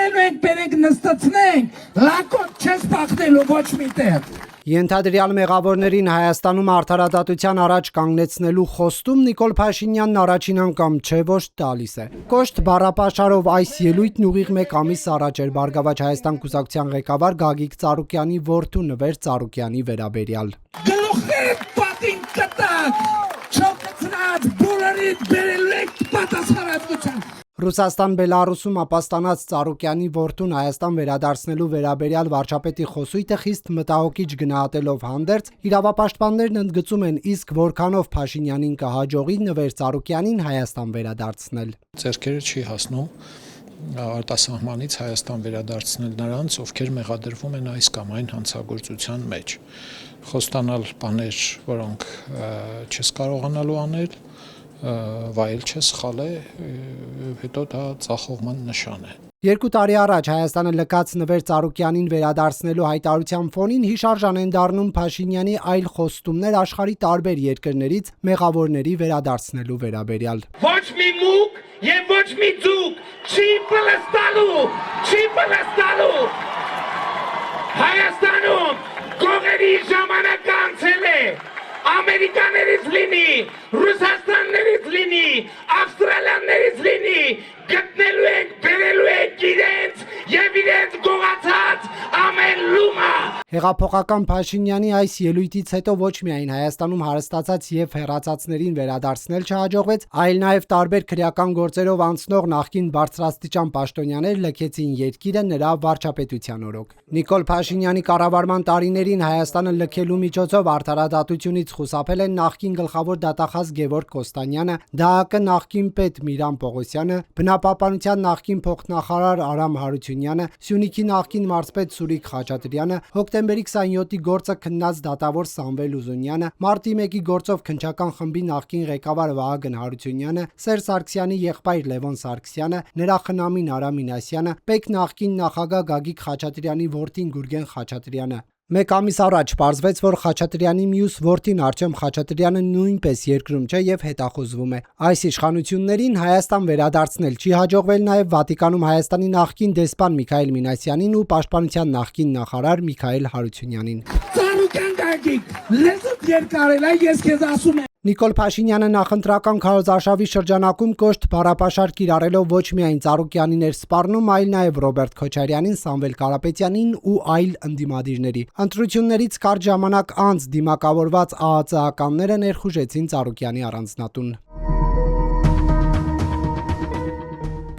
գտնելու ենք, բերենք նստացնենք, լակոտ չես բախնելու ոչ միտեղ։ Ենթադրյալ մեղավորներին Հայաստանում արդարադատության առաջ կանգնեցնելու խոստում Նիկոլ Փաշինյանն առաջին անգամ չէ ոչ տալիս է։ Կոշտ բառապաշարով այս ելույթն ուղիղ մեկ ամիս առաջ էր Բարգավաճ Հայաստան կուսակցության ղեկավար Գագիկ Ծառուկյանի որդու Նվեր Ծառուկյանի վերաբերյալ։ Գլուխները պատին կտակ, չոքացրած բոլորիդ բերելու եք պատասխանատվության։ Ռուսաստան-Բելարուսում ապաստանած Ծառուկյանի որդուն Հայաստան վերադարձնելու վերաբերյալ վարչապետի խոսույթը խիստ մտահոգիչ գնահատելով հանդերձ, իրավապաշտպաններն ընդգծում են, իսկ որքանով Փաշինյանին կհաջողի Նվեր Ծառուկյանին Հայաստան վերադարձնել։ Ձեռքերը չի հասնում արտասահմանից Հայաստան վերադարձնել նրանց, ովքեր մեղադրվում են այս կամ այն հանցագործության մեջ։ Խոստանալ բաներ, որոնք չես կարողանալու անել, վայել չես խալ է, հետո դա ձախողման նշան է։ 2 տարի առաջ Հայաստանը լքած Նվեր Ծառուկյանին վերադարձնելու հայտարարության ֆոնին հիշարժան են դառնում Փաշինյանի այլ խոստումներ աշխարհի տարբեր երկրներից մեղավորների վերադարձնելու վերաբերյալ։ Ոչ մի մուկ եւ ոչ մի ձուկ չի պլստալու, չի պլստալու։ Հայաստանում գողերի ժամանակ անցել է։ Ամերիկաներից լինի, Ռուսաստաններից լինի, Ավստրալիաներից լինի, գտնելու ենք, բերելու ենք իրենց եւ իրենց գողացած ամեն լումա։ Հեղափոխական Փաշինյանի այս ելույթից հետո ոչ միայն Հայաստանում հարստացած եւ հեռացածներին վերադարձնել չհաջողվեց, այլ նաեւ տարբեր քրեական գործերով անցնող նախկին բարձրաստիճան պաշտոնյաներ լքեցին երկիրը նրա վարչապետության օրոք։ Նիկոլ Փաշինյանի կառավարման տարիներին Հայաստանը լքելու միջոցով արդարադատությունից խուսափել են նախկին գլխավոր դատախազ Գևորգ Կոստանյանը, ԴԱԿ նախկին պետ Միրան Պողոսյանը, բնապահպանության նախկին փոխնախարար Արամ Հարությունյանը, Սյունիքի նախկին մարզպետ Սուրիկ Խաչատրյանը, հոկտեմբերի 27-ի գործը քննած դատավոր Սամվել Ուզունյանը, մարտի 1-ի գործով քննչական խմբի նախկին ղեկավար Վահագն Հարությունյանը, Սերժ Սարգսյանի եղբայր Լևոն Սարգսյանը, նրա խնամին Արամ Մինասյանը, ՊԵԿ նախկին նախագահ Գագիկ Խաչատրյանի որդին Գուրգեն Խաչատրյանը։ Մեկ ամիս առաջ պարզվեց, որ Խաչատրյանի մյուս որդին Արտյոմ Խաչատրյանը նույնպես երկրում չէ եւ հետախուզվում է։ Այս իշխանություններին Հայաստան վերադարձնել չի հաջողվել նաեւ Վատիկանում Հայաստանի նախկին դեսպան Միքայել Մինասյանին ու Պաշտպանության նախկին նախարար Միքայել Հարությունյանին։ Ծառուկյան Գագիկ, լեզուդ երկարել է, ես քեզ ասում եմ։ Նիկոլ Փաշինյանը նախընտրական քարոզարշավի շրջանակում կոշտ բառապաշար կիրառելով ոչ միայն Ծառուկյանին էր սպառնում, այլ նաև Ռոբերտ Քոչարյանին, Սամվել Կարապետյանին ու այլ ընդդիմադիրների։ Ընտրություններից կարճ ժամանակ անց դիմակավորված ԱԱԾ-ականները ներխուժեցին Ծառուկյանի առանձնատուն։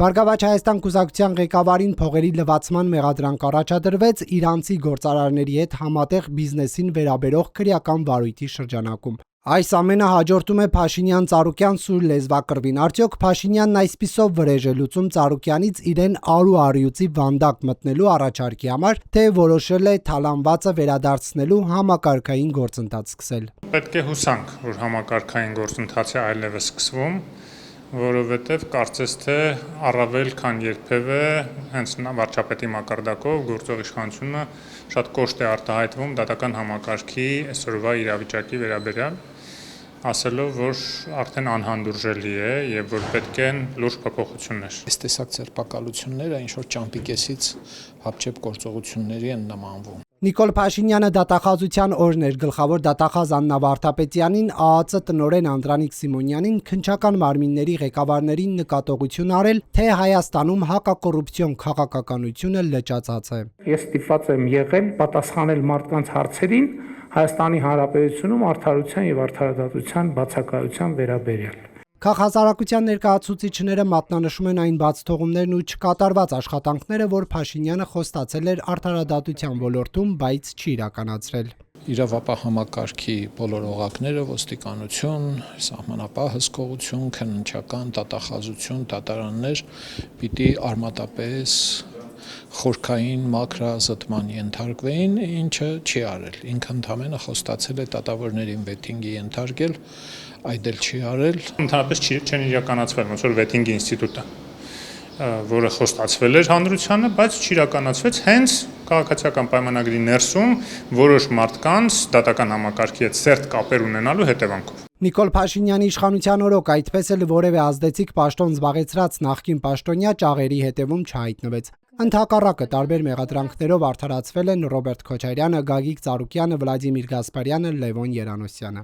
Բարգավաճ Հայաստան կուսակցության ղեկավարին փողերի լվացման մեղադրանք առաջադրվեց իրանցի գործարարների հետ համատեղ բիզնեսին վերաբերող քրեական վարույթի շրջանակում։ Այս ամենը հաջորդում է Փաշինյան-Ծառուկյան սուր լեզվակռվին։ Արդյոք Փաշինյանն այսպիսով վրեժ է լուծում Ծառուկյանից իրեն արու առյուծի վանդակ մտնելու առաջարկի համար, թե որոշել է թալանվածը վերադարձնելու համակարգային գործընթաց սկսել։ Պետք է հուսանք, որ համակարգային գործընթացը այլևս սկսվում, որովհետև կարծես թե առավել քան երբևէ հենց վարչապետի մակարդակով գործող իշխանությունը շատ կոշտ է արտահայտվում դատական համակարգի այսօրվա իրավիճակի վերաբերյալ, ասելով, որ արդեն անհանդուրժելի է եւ որ պետք են լուրջ փոփոխություններ։ Այս տեսակ ձերբակալությունները ինչ-որ ճամպիկեսից հապճեպ գործողությունների են նմանվում։ Նիկոլ Փաշինյանը դատախազության օրն էր գլխավոր դատախազ Աննա Վարդապետյանին, ԱԱԾ տնօրեն Անդրանիկ Սիմոնյանին, քննչական մարմինների ղեկավարներին նկատողություն արել, թե Հայաստանում հակակոռուպցիոն քաղաքականությունը լճացած է։ Ես ստիպված եմ եղել պատասխանել մարդկանց հարցերին Հայաստանի Հանրապետությունում արդարության եւ արդարադատության բացակայության վերաբերյալ։ Քաղաքասարակության ներկայացուցիչները մատնանշում են այն բացթողումներն ու չկատարված աշխատանքները, որ Փաշինյանը խոստացել էր արդարադատության ոլորտում, բայց չի իրականացրել։ Իրավապահ համակարգի բոլոր օղակները, ոստիկանություն, սահմանապահ հսկողություն, քննչական, դատախազություն, դատարաններ պիտի արմատապես խորքային մակրազտման ենթարկվեին, ինչը չի արել։ Ինքը ընդհանրապես խոստացել է դատավորներին վեթինգի ենթարկել, այդ էլ չի արել։ Ընդհանրապես չեն իրականացվել ոնց որ վեթինգի ինստիտուտը, որը խոստացվել էր հանրությանը, բայց չիրականացվեց հենց քաղաքացիական պայմանագրի ներսում որոշ մարդկանց դատական համակարգի հետ սերտ կապեր ունենալու հետևանքով։ Նիկոլ Փաշինյանի իշխանության օրոք այդպես էլ որևէ ազդեցիկ պաշտոն զբաղեցրած նախկին պաշտոնյա ճաղերի հետևում չհայտնվեց։ Ընդհակառակը տարբեր մեղադրանքներով արդարացվել են Ռոբերտ Քոչարյանը, Գագիկ Ծառուկյանը, Վլադիմիր Գասպարյանը, Լևոն Երանոսյանը։